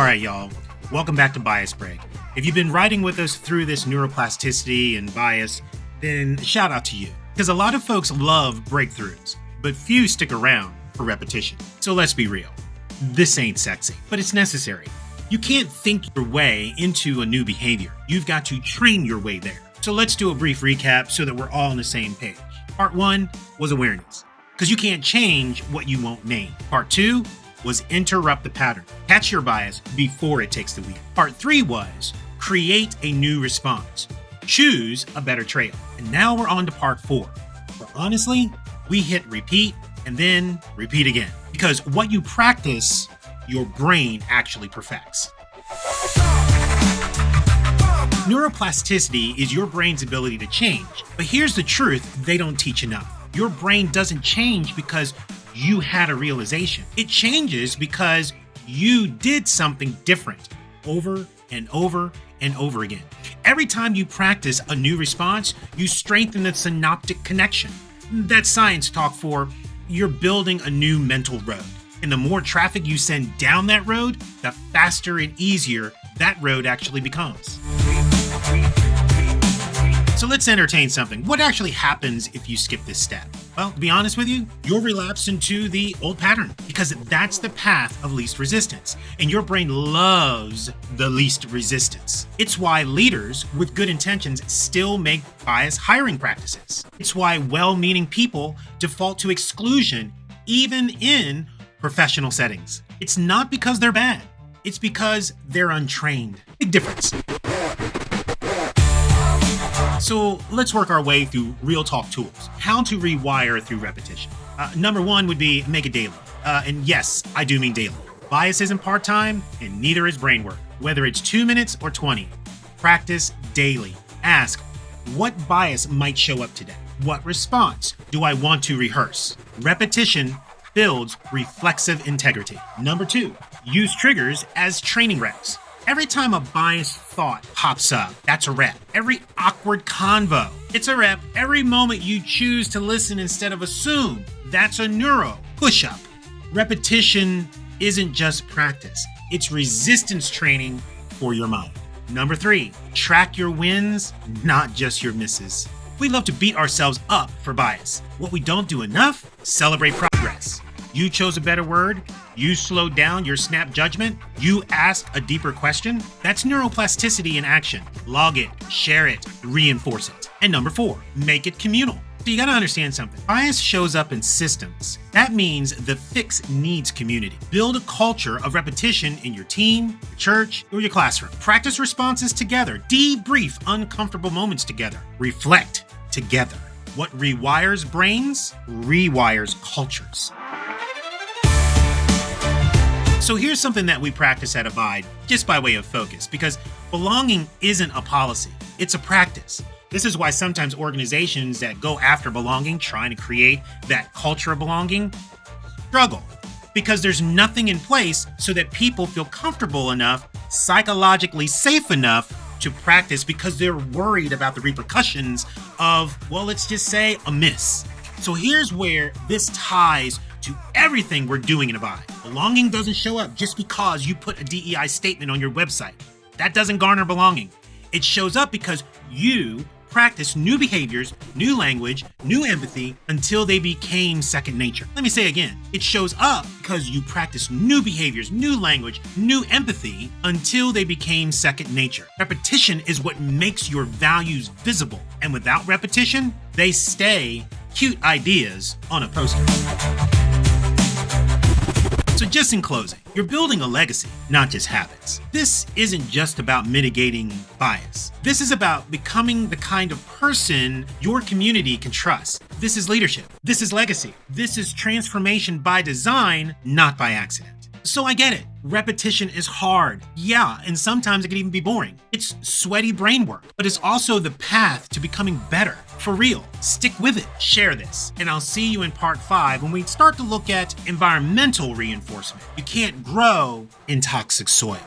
right, y'all. Welcome back to Bias Break. If you've been riding with us through this neuroplasticity and bias, then shout out to you. Because a lot of folks love breakthroughs, but few stick around for repetition. So let's be real. This ain't sexy, but it's necessary. You can't think your way into a new behavior. You've got to train your way there. So let's do a brief recap so that we're all on the same page. Part 1 was awareness, because you can't change what you won't name. Part 2 was interrupt the pattern. Catch your bias before it takes the wheel. Part 3 was create a new response. Choose a better trail. And now we're on to part 4. Where honestly, we hit repeat and then repeat again. Because what you practice, your brain actually perfects. Neuroplasticity is your brain's ability to change. But here's the truth they don't teach enough. Your brain doesn't change because you had a realization. It changes because you did something different over and over and over again. Every time you practice a new response, you strengthen the synaptic connection. That's science talk for you're building a new mental road. And the more traffic you send down that road, the faster and easier that road actually becomes. So let's entertain something. What actually happens if you skip this step? Well, to be honest with you, you'll relapse into the old pattern because that's the path of least resistance. And your brain loves the least resistance. It's why leaders with good intentions still make bias hiring practices. It's why well-meaning people default to exclusion even in professional settings. It's not because they're bad. It's because they're untrained. Big difference. So let's work our way through real talk tools. How to rewire through repetition. Number 1 would be make it daily. And yes, I do mean daily. Bias isn't part-time and neither is brain work. Whether it's 2 minutes or 20, practice daily. Ask, what bias might show up today? What response do I want to rehearse? Repetition builds reflexive integrity. Number 2, use triggers as training reps. Every time a biased thought pops up, that's a rep. Every awkward convo, it's a rep. Every moment you choose to listen instead of assume, that's a neuro push-up. Repetition isn't just practice. It's resistance training for your mind. Number 3, track your wins, not just your misses. We love to beat ourselves up for bias. What we don't do enough, celebrate progress. You chose a better word. You slowed down your snap judgment. You asked a deeper question. That's neuroplasticity in action. Log it, share it, reinforce it. And number 4, make it communal. So you gotta understand something. Bias shows up in systems. That means the fix needs community. Build a culture of repetition in your team, your church, or your classroom. Practice responses together. Debrief uncomfortable moments together. Reflect together. What rewires brains, rewires cultures. So here's something that we practice at Abide, just by way of focus, because belonging isn't a policy, it's a practice. This is why sometimes organizations that go after belonging, trying to create that culture of belonging, struggle, because there's nothing in place so that people feel comfortable enough, psychologically safe enough to practice because they're worried about the repercussions of, well, let's just say a miss. So here's where this ties to everything we're doing in Abide. Belonging doesn't show up just because you put a DEI statement on your website. That doesn't garner belonging. It shows up because you practice new behaviors, new language, new empathy until they became second nature. Let me say again, it shows up because you practice new behaviors, new language, new empathy until they became second nature. Repetition is what makes your values visible. And without repetition, they stay cute ideas on a poster. So just in closing, you're building a legacy, not just habits. This isn't just about mitigating bias. This is about becoming the kind of person your community can trust. This is leadership. This is legacy. This is transformation by design, not by accident. So I get it. Repetition is hard. Yeah, and sometimes it can even be boring. It's sweaty brain work, but it's also the path to becoming better. For real. Stick with it. Share this. And I'll see you in part 5 when we start to look at environmental reinforcement. You can't grow in toxic soil.